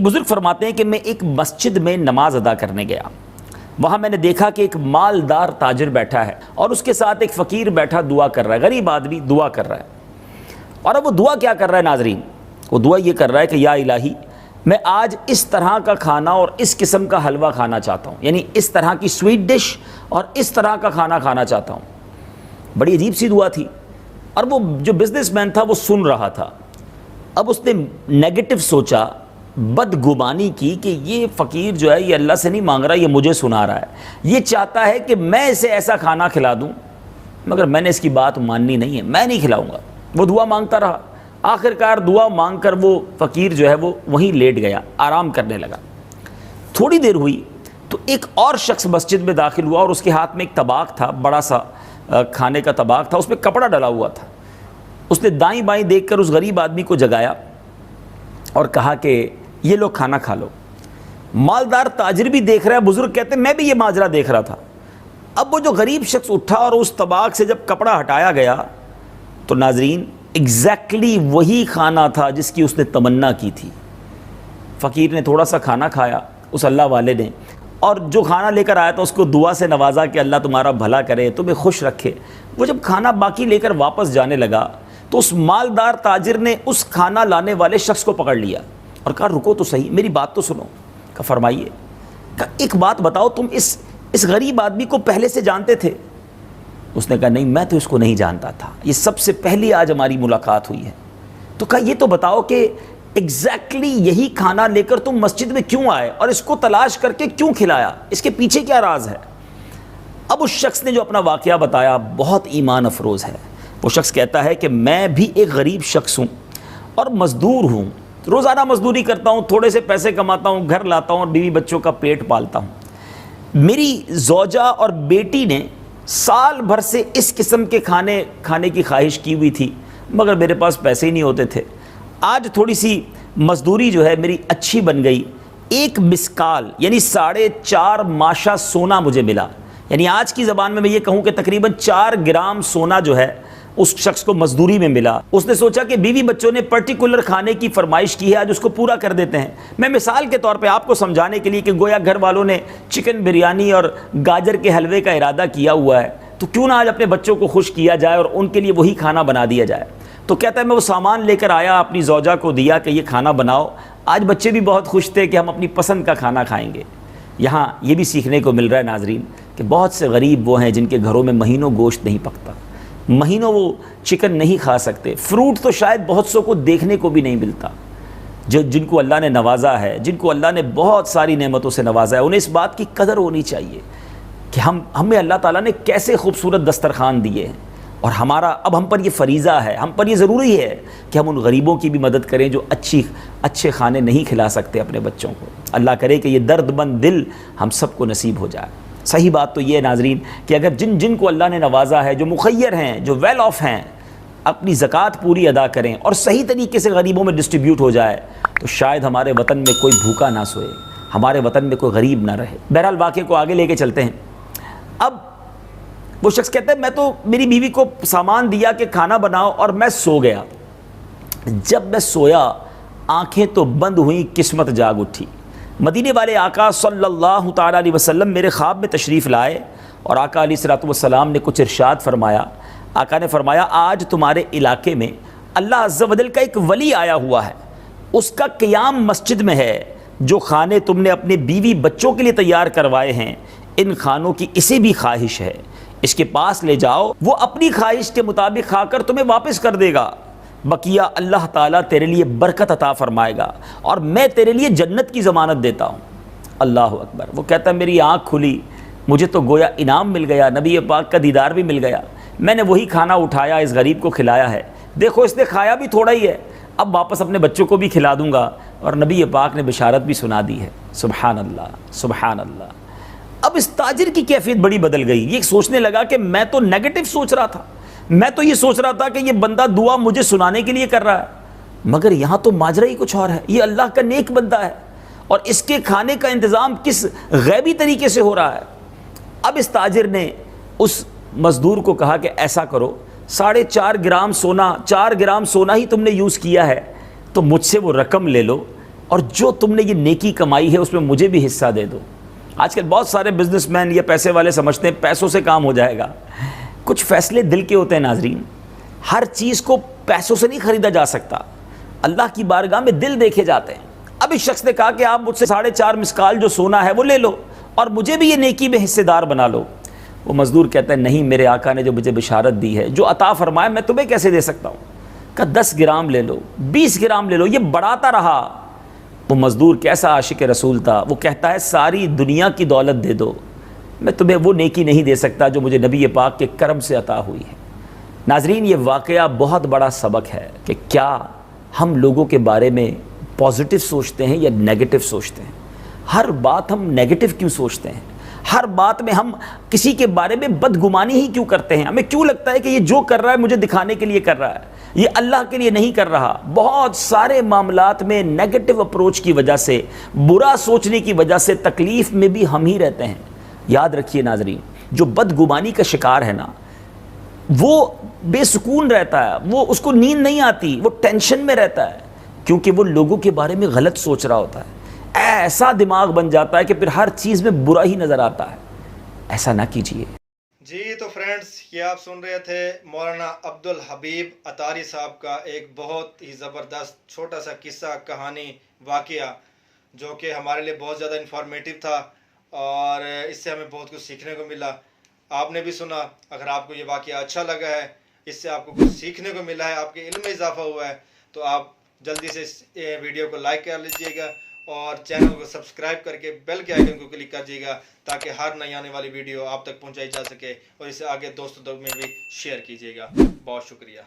بزرگ فرماتے ہیں کہ میں ایک مسجد میں نماز ادا کرنے گیا، وہاں میں نے دیکھا کہ ایک مالدار تاجر بیٹھا ہے اور اس کے ساتھ ایک فقیر بیٹھا دعا کر رہا ہے، غریب آدمی دعا کر رہا ہے۔ اور اب وہ دعا کیا کر رہا ہے ناظرین؟ وہ دعا یہ کر رہا ہے کہ یا الہی میں آج اس طرح کا کھانا اور اس قسم کا حلوہ کھانا چاہتا ہوں، یعنی اس طرح کی سویٹ ڈش اور اس طرح کا کھانا کھانا چاہتا ہوں۔ بڑی عجیب سی دعا تھی، اور وہ جو بزنس مین تھا وہ سن رہا تھا۔ اب اس نے نیگیٹو سوچا، بدگمانی کی کہ یہ فقیر جو ہے یہ اللہ سے نہیں مانگ رہا، یہ مجھے سنا رہا ہے، یہ چاہتا ہے کہ میں اسے ایسا کھانا کھلا دوں، مگر میں نے اس کی بات ماننی نہیں ہے، میں نہیں کھلاؤں گا۔ وہ دعا مانگتا رہا، آخرکار دعا مانگ کر وہ فقیر جو ہے وہ وہیں لیٹ گیا، آرام کرنے لگا۔ تھوڑی دیر ہوئی تو ایک اور شخص مسجد میں داخل ہوا اور اس کے ہاتھ میں ایک طباق تھا، بڑا سا کھانے کا طباق تھا، اس پہ کپڑا ڈلا ہوا تھا۔ اس نے دائیں بائیں دیکھ کر اس غریب آدمی کو جگایا اور کہا کہ یہ لو کھانا کھا لو۔ مالدار تاجر بھی دیکھ رہا ہے، بزرگ کہتے ہیں میں بھی یہ ماجرا دیکھ رہا تھا۔ اب وہ جو غریب شخص اٹھا اور اس طباق سے جب کپڑا ہٹایا گیا تو ناظرین ایگزیکٹلی وہی کھانا تھا جس کی اس نے تمنا کی تھی۔ فقیر نے تھوڑا سا کھانا کھایا، اس اللہ والے نے، اور جو کھانا لے کر آیا تھا اس کو دعا سے نوازا کہ اللہ تمہارا بھلا کرے، تمہیں خوش رکھے۔ وہ جب کھانا باقی لے کر واپس جانے لگا تو اس مالدار تاجر نے اس کھانا لانے والے شخص کو پکڑ لیا اور کہا رکو تو صحیح، میری بات تو سنو۔ کہا فرمائیے۔ کہا ایک بات بتاؤ، تم اس غریب آدمی کو پہلے سے جانتے تھے؟ اس نے کہا نہیں، میں تو اس کو نہیں جانتا تھا، یہ سب سے پہلی آج ہماری ملاقات ہوئی ہے۔ تو کہا یہ تو بتاؤ کہ ایگزیکٹلی یہی کھانا لے کر تم مسجد میں کیوں آئے اور اس کو تلاش کر کے کیوں کھلایا، اس کے پیچھے کیا راز ہے؟ اب اس شخص نے جو اپنا واقعہ بتایا بہت ایمان افروز ہے۔ وہ شخص کہتا ہے کہ میں بھی ایک غریب شخص ہوں اور مزدور ہوں، روزانہ مزدوری کرتا ہوں، تھوڑے سے پیسے کماتا ہوں، گھر لاتا ہوں اور بیوی بچوں کا پیٹ پالتا ہوں۔ میری زوجہ اور بیٹی نے سال بھر سے اس قسم کے کھانے کی خواہش کی ہوئی تھی، مگر میرے پاس پیسے ہی نہیں ہوتے تھے۔ آج تھوڑی سی مزدوری جو ہے میری اچھی بن گئی، ایک مسکال یعنی 4.5 ماشا سونا مجھے ملا، یعنی آج کی زبان میں یہ کہوں کہ تقریباً 4 گرام سونا جو ہے اس شخص کو مزدوری میں ملا۔ اس نے سوچا کہ بیوی بچوں نے پرٹیکولر کھانے کی فرمائش کی ہے، آج اس کو پورا کر دیتے ہیں۔ میں مثال کے طور پہ آپ کو سمجھانے کے لیے کہ گویا گھر والوں نے چکن بریانی اور گاجر کے حلوے کا ارادہ کیا ہوا ہے، تو کیوں نہ آج اپنے بچوں کو خوش کیا جائے اور ان کے لیے وہی کھانا بنا دیا جائے۔ تو کہتا ہے میں وہ سامان لے کر آیا، اپنی زوجہ کو دیا کہ یہ کھانا بناؤ۔ آج بچے بھی بہت خوش تھے کہ ہم اپنی پسند کا کھانا کھائیں گے۔ یہاں یہ بھی سیکھنے کو مل رہا ہے ناظرین کہ بہت سے غریب وہ ہیں جن کے گھروں میں مہینوں گوشت نہیں پکتا، مہینوں وہ چکن نہیں کھا سکتے، فروٹ تو شاید بہت سو کو دیکھنے کو بھی نہیں ملتا۔ جن کو اللہ نے نوازا ہے، جن کو اللہ نے بہت ساری نعمتوں سے نوازا ہے، انہیں اس بات کی قدر ہونی چاہیے کہ ہمیں اللہ تعالیٰ نے کیسے خوبصورت دسترخوان دیے ہیں، اور اب ہم پر یہ فریضہ ہے، ہم پر یہ ضروری ہے کہ ہم ان غریبوں کی بھی مدد کریں جو اچھے کھانے نہیں کھلا سکتے اپنے بچوں کو۔ اللہ کرے کہ یہ درد مند دل ہم سب کو نصیب ہو جائے۔ صحیح بات تو یہ ہے ناظرین کہ اگر جن کو اللہ نے نوازا ہے، جو مخیر ہیں، جو ویل آف ہیں، اپنی زکوٰۃ پوری ادا کریں اور صحیح طریقے سے غریبوں میں ڈسٹریبیوٹ ہو جائے، تو شاید ہمارے وطن میں کوئی بھوکا نہ سوئے، ہمارے وطن میں کوئی غریب نہ رہے۔ بہرحال واقعے کو آگے لے کے چلتے ہیں۔ اب وہ شخص کہتا ہے میں تو میری بیوی کو سامان دیا کہ کھانا بناؤ اور میں سو گیا۔ جب میں سویا آنکھیں تو بند ہوئیں، قسمت جاگ اٹھی۔ مدینے والے آقا صلی اللہ تعالیٰ علیہ وسلم میرے خواب میں تشریف لائے اور آقا علیہ الصلوۃ والسلام نے کچھ ارشاد فرمایا۔ آقا نے فرمایا آج تمہارے علاقے میں اللہ عز و جل کا ایک ولی آیا ہوا ہے، اس کا قیام مسجد میں ہے، جو کھانے تم نے اپنے بیوی بچوں کے لیے تیار کروائے ہیں ان کھانوں کی اسے بھی خواہش ہے، اس کے پاس لے جاؤ، وہ اپنی خواہش کے مطابق کھا کر تمہیں واپس کر دے گا، بقیہ اللہ تعالیٰ تیرے لیے برکت عطا فرمائے گا اور میں تیرے لیے جنت کی ضمانت دیتا ہوں۔ اللہ اکبر۔ وہ کہتا ہے میری آنکھ کھلی، مجھے تو گویا انعام مل گیا، نبی پاک کا دیدار بھی مل گیا۔ میں نے وہی کھانا اٹھایا، اس غریب کو کھلایا ہے، دیکھو اس نے کھایا بھی تھوڑا ہی ہے، اب واپس اپنے بچوں کو بھی کھلا دوں گا، اور نبی پاک نے بشارت بھی سنا دی ہے۔ سبحان اللہ، سبحان اللہ۔ اب اس تاجر کی کیفیت بڑی بدل گئی، یہ سوچنے لگا کہ میں تو نیگیٹو سوچ رہا تھا، میں تو یہ سوچ رہا تھا کہ یہ بندہ دعا مجھے سنانے کے لیے کر رہا ہے، مگر یہاں تو ماجرا ہی کچھ اور ہے، یہ اللہ کا نیک بندہ ہے اور اس کے کھانے کا انتظام کس غیبی طریقے سے ہو رہا ہے۔ اب اس تاجر نے اس مزدور کو کہا کہ ایسا کرو، 4.5 گرام سونا، 4 گرام سونا ہی تم نے یوز کیا ہے، تو مجھ سے وہ رقم لے لو، اور جو تم نے یہ نیکی کمائی ہے اس میں مجھے بھی حصہ دے دو. آج کل بہت سارے بزنس مین یا پیسے والے سمجھتے ہیں پیسوں سے کام ہو جائے گا. کچھ فیصلے دل کے ہوتے ہیں ناظرین. ہر چیز کو پیسوں سے نہیں خریدا جا سکتا. اللہ کی بارگاہ میں دل دیکھے جاتے ہیں. اب اس شخص نے کہا کہ آپ مجھ سے 4.5 مسکال جو سونا ہے وہ لے لو اور مجھے بھی یہ نیکی میں حصے دار بنا لو. وہ مزدور کہتا ہے نہیں، میرے آقا نے جو مجھے بشارت دی ہے، جو عطا فرمایا، میں تمہیں کیسے دے سکتا ہوں. کہا 10 گرام لے لو، 20 گرام لے لو. یہ بڑھاتا رہا. وہ مزدور کیسا عاشق رسول تھا، وہ کہتا ہے ساری دنیا کی دولت دے دو، میں تمہیں وہ نیکی نہیں دے سکتا جو مجھے نبی پاک کے کرم سے عطا ہوئی ہے. ناظرین، یہ واقعہ بہت بڑا سبق ہے کہ کیا ہم لوگوں کے بارے میں پازیٹیو سوچتے ہیں یا نیگیٹو سوچتے ہیں. ہر بات ہم نیگیٹو کیوں سوچتے ہیں؟ ہر بات میں ہم کسی کے بارے میں بدگمانی ہی کیوں کرتے ہیں؟ ہمیں کیوں لگتا ہے کہ یہ جو کر رہا ہے مجھے دکھانے کے لیے کر رہا ہے، یہ اللہ کے لیے نہیں کر رہا؟ بہت سارے معاملات میں نیگیٹو اپروچ کی وجہ سے، برا سوچنے کی وجہ سے تکلیف میں بھی ہم ہی رہتے ہیں. یاد رکھیے ناظرین، جو بدگمانی کا شکار ہے نا، وہ بے سکون رہتا ہے، وہ اس کو نیند نہیں آتی، وہ ٹینشن میں رہتا ہے، کیونکہ وہ لوگوں کے بارے میں غلط سوچ رہا ہوتا ہے. ایسا دماغ بن جاتا ہے کہ پھر ہر چیز میں برا ہی نظر آتا ہے. ایسا نہ کیجیے. جی تو فرینڈز، یہ آپ سن رہے تھے مولانا عبدالحبیب عطاری صاحب کا ایک بہت ہی زبردست چھوٹا سا قصہ، کہانی، واقعہ، جو کہ ہمارے لیے بہت زیادہ انفارمیٹیو تھا اور اس سے ہمیں بہت کچھ سیکھنے کو ملا. آپ نے بھی سنا. اگر آپ کو یہ واقعہ اچھا لگا ہے، اس سے آپ کو کچھ سیکھنے کو ملا ہے، آپ کے علم میں اضافہ ہوا ہے، تو آپ جلدی سے اس ویڈیو کو لائک کر لیجئے گا اور چینل کو سبسکرائب کر کے بیل کے آئیکن کو کلک کر دیجیے گا تاکہ ہر نئی آنے والی ویڈیو آپ تک پہنچائی جا سکے، اور اسے آگے دوستوں میں بھی شیئر کیجیے گا. بہت شکریہ.